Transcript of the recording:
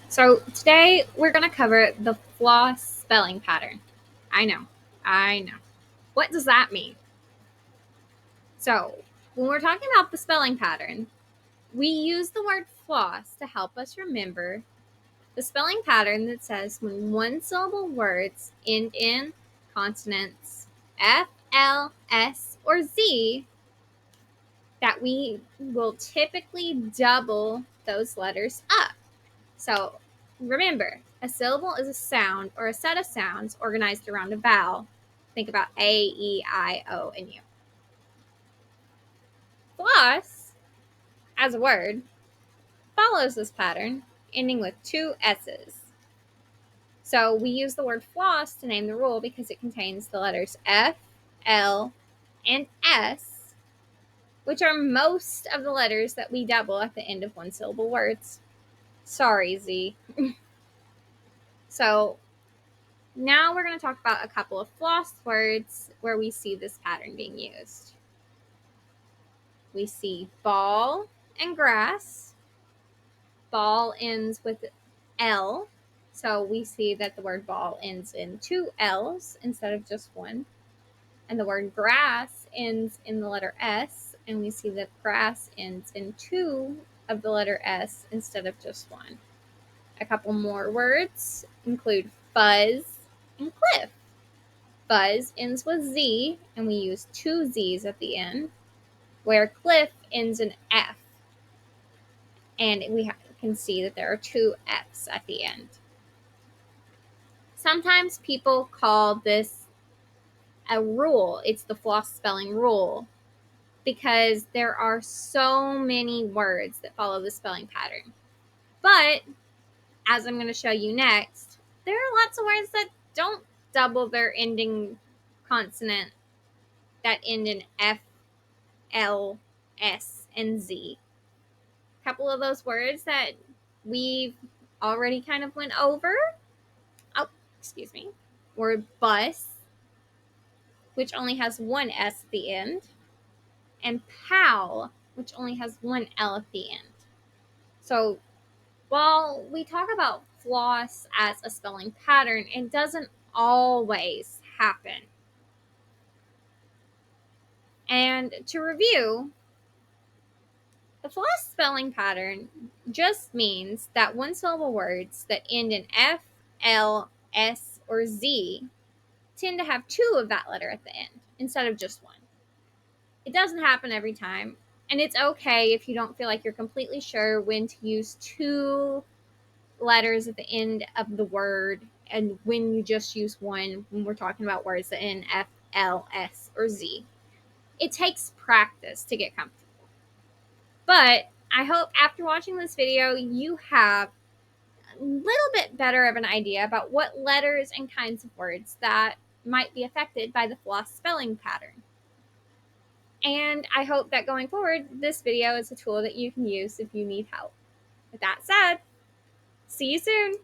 So today we're going to cover the floss spelling pattern. I know. What does that mean? So when we're talking about the spelling pattern, we use the word floss to help us remember the spelling pattern that says when one syllable words end in consonants F, L, S, or Z, that we will typically double those letters up. So remember, a syllable is a sound or a set of sounds organized around a vowel. Think about A, E, I, O, and U. Floss, as a word, follows this pattern, ending with two S's. So we use the word floss to name the rule because it contains the letters F, L, and S, which are most of the letters that we double at the end of one syllable words. Sorry, Z. So now we're going to talk about a couple of floss words where we see this pattern being used. We see ball and grass. Ball ends with L, so we see that the word ball ends in two L's instead of just one. And the word grass ends in the letter S, and we see that grass ends in two of the letter S instead of just one. A couple more words include fuzz and cliff. Fuzz ends with Z, and we use two Z's at the end, where cliff ends in F, and we can see that there are two F's at the end. Sometimes people call this a rule. It's the floss spelling rule because there are so many words that follow the spelling pattern. But as I'm going to show you next, there are lots of words that don't double their ending consonant that end in F, L, S, and Z. A couple of those words that we've already kind of went over. Oh, excuse me. Word bus, which only has one S at the end, and pal, which only has one L at the end. So while we talk about floss as a spelling pattern, it doesn't always happen. And to review, the floss spelling pattern just means that one syllable words that end in F, L, S, or Z tend to have two of that letter at the end instead of just one. It doesn't happen every time, and it's okay if you don't feel like you're completely sure when to use two letters at the end of the word and when you just use one when we're talking about words that end F, L, S, or Z. It takes practice to get comfortable. But I hope after watching this video, you have a little bit better of an idea about what letters and kinds of words that might be affected by the floss spelling pattern. And I hope that going forward, this video is a tool that you can use if you need help. With that said, see you soon.